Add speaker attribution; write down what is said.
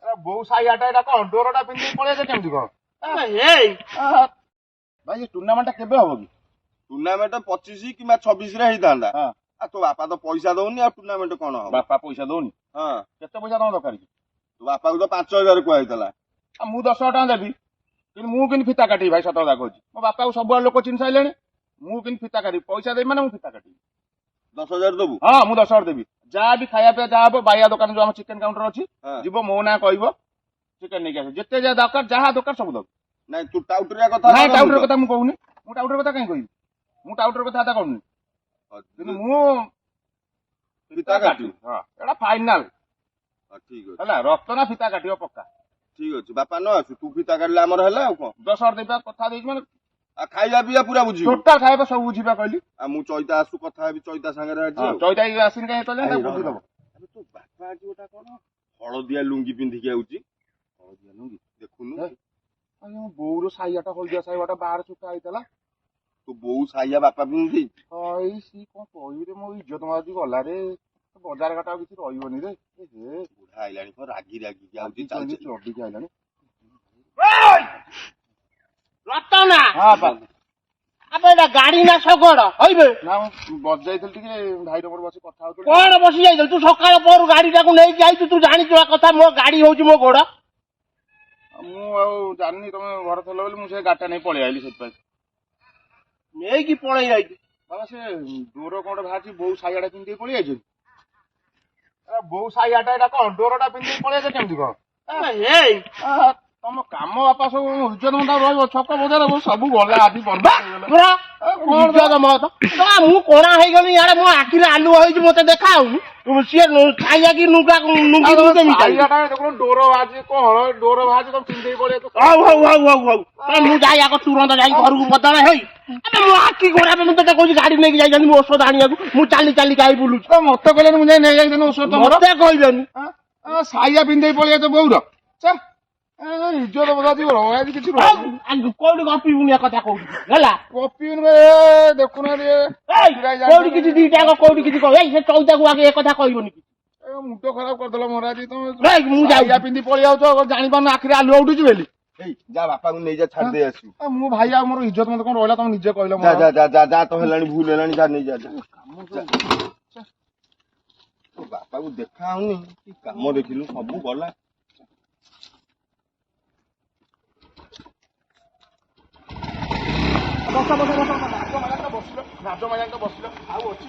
Speaker 1: ବୋଉ ସାଇଆଟା ଏଇଟା କଣ ଡୋରଟା ପିନ୍ଧିକି ପଳେଇଛ କେମିତି କଣ? ଭାଇ ଏ ଟୁର୍ଣ୍ଣାମେଣ୍ଟ କେବେ ହବ କି?
Speaker 2: ଟୁର୍ଣ୍ଣାମେଣ୍ଟ 25 କିମ୍ବା 26 ରେ ହେଇଥାନ୍ତା।
Speaker 1: ହଁ।
Speaker 2: ଆଉ ତୋ ବାପା ତ ପଇସା ଦଉନି ଆଉ ଟୁର୍ଣ୍ଣାମେଣ୍ଟ କଣ ହବ?
Speaker 1: ବାପା ପଇସା ଦଉନି?
Speaker 2: ହଁ।
Speaker 1: କେତେ ପଇସା ତମ ଦରକାର କି?
Speaker 2: ତୋ ବାପାକୁ ତ 5000 କୁହାଯାଇଥିଲା।
Speaker 1: ଆଉ ମୁଁ 10,000 ଟଙ୍କା ଦେବି କିନ୍ତୁ ମୁଁ କିନ୍ତୁ ଫିତା କାଟିବି ଭାଇ, ସତ କଥା କହୁଛି। ମୋ ବାପାକୁ ସବୁଆଡେ ଲୋକ ଚିହ୍ନି ସାରିଲେଣି, ମୁଁ କିନ୍ତୁ ଫିତା କାଟିବି। ପଇସା ଦେବି ମାନେ ମୁଁ ଫିତା କାଟିବି।
Speaker 2: 10,000 ଦବୁ?
Speaker 1: ହଁ ମୁଁ 10,000 ଦେବି। ଯାହା ବି ଖାଇବା ପିଇବା ଯାହା ହବ, ବାଇଆ ଦୋକାନ ଯୋଉ ଆମ ଚିକେନ କାଉଣ୍ଟର ଅଛି, ଯିବ ମୋ ନାଁ କହିବ, ଚିକେନ ନେଇକି ଆସିବ। ଯେତେ ଯାହା ଦରକାର ଯାହା ଦରକାର ସବୁ ଦବୁ।
Speaker 2: ନାଇଁ ତୁ ଟାଉଟରିଆ କଥା
Speaker 1: ନାଇଁ ଟାଉଟର କଥା ମୁଁ କହୁନି। ମୁଁ ଟାଉଟର କଥା କାହିଁ କହିବି? ମୁଁ ଟାଉଟର କଥା କହୁନି। କିନ୍ତୁ ମୁଁ
Speaker 2: ଫିତା କାଟିବି।
Speaker 1: ହଁ ଏଇଟା ଫାଇନାଲ।
Speaker 2: ଠିକ ଅଛି
Speaker 1: ହେଲା, ରକ୍ତ ନା ଫିତା କାଟିବ ପକ୍କା।
Speaker 2: ଠିକ ଅଛି, ବାପା ନ ଆସୁ, ତୁ ଫିତା କାଟିଲେ ଆମର ହେଲା ଆଉ କଣ।
Speaker 1: 10,000 ଦେବା କଥା ଦେଇଛି ମାନେ
Speaker 2: ଆଉ ଖାଇବା ପିଇବା ପୁରା ବୁଝିବୁ।
Speaker 1: ଟୋଟାଲ ଖାଇବା ସବୁ ବୁଝିବା କହିଲି।
Speaker 2: ଆଉ ମୁଁ ଚୈତା ଆସୁ କଥା ହେବି ଚୈତା ସାଙ୍ଗରେ ଆଜି ଆଉ।
Speaker 1: ଚୈତା ଆସିନି କାହିଁ ଏତେବେଳେ ତାକୁ ବୁଝିଦବ।
Speaker 2: ଆରେ ତୋ ବାପା ଆଜି ଗୋଟା କଣ ହଳଦିଆ ଲୁଙ୍ଗି ପିନ୍ଧିକି ଆଉଛି। ହଳଦିଆ ଲୁଙ୍ଗି ଦେଖୁନୁ।
Speaker 1: ବୋଉର ସାଇଆଟା ହଳଦିଆ ସାଇଆଟା ବାହାରେ ଶୁଖା ହେଇଥିଲା।
Speaker 2: ତୋ ବୋଉ ସାଇଆ ବାପା ପିନ୍ଧି
Speaker 1: ଏଇ ସି କଣ କହିବି ରେ, ମୋ ଇଜ୍ଜତ ମାରୁଛି ଗଲା ରେ। ବଜାର ଘାଟ ଆଉ କିଛି ରହିବନି ରେ।
Speaker 2: ବୁଢା ଆଇଲାଣି କଣ ରାଗି ରାଗିକି ଆଉଛି।
Speaker 1: ଚଢିକି ଆଇଲାଣି।
Speaker 3: ରତନା
Speaker 1: ହଁ
Speaker 3: ଆବେ ଏଟା ଗାଡି ନା ଶଗଡ ହଇବେ
Speaker 1: ନା ମୁଁ ବସି ଯାଇଥିଲି ଟିକେ, ଭାଇର ମୋର ବସି କଥା ହଉଥିଲି।
Speaker 3: କଣ ବସି ଯାଇଥିଲୁ ତୁ? ସକାଳ ପହରୁ ଗାଡିଟାକୁ ନେଇକି ଯାଇଛୁ, ତୁ ଜାଣିଛୁ କଥା ମୋ ଗାଡି ହଉଛି ମୋ ଗୋଡ।
Speaker 1: ମୁଁ ଆଉ ଜାଣିନି ତମେ ଘର ଥିଲ ବୋଲି, ମୁଁ ସେ ଗାଡିଟା ନେଇ ପଳେଇ ଆଇଲି ସେଥିପାଇଁ।
Speaker 3: ନେଇକି ପଳେଇ ଯାଇଛୁ।
Speaker 1: ବାବା ସେ ଡୋର କଣ ବାହାରିଛି, ବୋଉ ସାଇଆଟା ପିନ୍ଧିକି ପଳେଇ ଯାଇଛନ୍ତି। ବୋଉ ସାଇଆଟା ଏଇଟା କଣ ଡୋରଟା ପିନ୍ଧିକି ପଳେଇଛ କେମିତି କଣ? ତମ କାମ ବାପା ସବୁ ଇଜ୍ଜତ ମତା ରହିବ। ଛକ ବଜାର ସବୁ ଗଲା ଆଜି ବର୍ବାଦ ହେଇଗଲା।
Speaker 3: ମୁଁ କଣା ହେଇଗଲି ଇଆଡେ, ମୋ ଆଖିରେ ଆଲୁଅ ହେଇଛି, ମତେ ଦେଖା ହଉନି। ସିଏ ଖାଇବା କି ନୁଗା
Speaker 1: ଡୋର ବାହାରିଛି କଣ, ଡୋର ବାହାରିଛି ତମେ ପିନ୍ଧିକି ପଳେଇଛ।
Speaker 3: ହଉ ମୁଁ ଯାଇ ଆଗ ତୁରନ୍ତ ଯାଇ ଘରକୁ ବଦଳ ହେଇ ମୋ ଆଖି ଗୋଡା ମତେ କହୁଛି ଗାଡି ନେଇକି ଯାଇଛନ୍ତି ମୋ ଔଷଧ ଆଣିବାକୁ। ମୁଁ ଚାଲି ଚାଲି ଗାଈ ବୁଲୁଛି।
Speaker 1: ମତେ କହିଲେନି ମୁଁ ଯାଇ ନେଇଯାଇଥିଲି ଔଷଧ।
Speaker 3: ମତେ କହିଲେନି।
Speaker 1: ସାଇଆ ପିନ୍ଧେଇ ପଳେଇଛ ବୋଉର। ଇଜ୍ଜତ ବଜା ଯିବ କିଛି
Speaker 3: କୋଉଠି ଗପିବୁନି ଏ କଥା କହୁଛି ହେଲା।
Speaker 1: କପିନ୍ ଦେଖୁନାହାନ୍ତି
Speaker 3: କୋଉଠି କିଛି ଦିଟା କୋଉଠି କିଛି କହ। ସେ ଚୌଦାକୁ ଆଗେ ଏ କଥା କହିବନି।
Speaker 1: ମୁଣ୍ଡ ଖରାପ କରିଦେଲ ମୋର ଆଜି। ତମେ
Speaker 3: ମୁଁ
Speaker 1: ସାଇଆ ପିନ୍ଧି ପଳେଇ ଯାଉଛ, ଜାଣିପାରୁନ ଆଖିରେ ଆଲୁଅ ଉଠୁଛି ବୋଲି।
Speaker 2: ଯା ବାପାକୁ ନେଇଯା, ଛାଡି ଦେଇ ଆସିବୁ।
Speaker 1: ମୁଁ ଭାଇ ଆଉ ମୋର ଇଜ୍ଜତ ମତେ କଣ ରହିଲା, ତମେ ନିଜେ କହିଲ।
Speaker 2: ଯା ତ ହେଲାଣି, ଭୁଲ ହେଲାଣି, ଯା ନେଇ ଯା। ତୋ ବାପାକୁ ଦେଖା ହଉନି, କି କାମ ଦେଖିଲୁ, ସବୁ ଗଲା।
Speaker 1: ବସିଲ ଆଉ ଅଛି।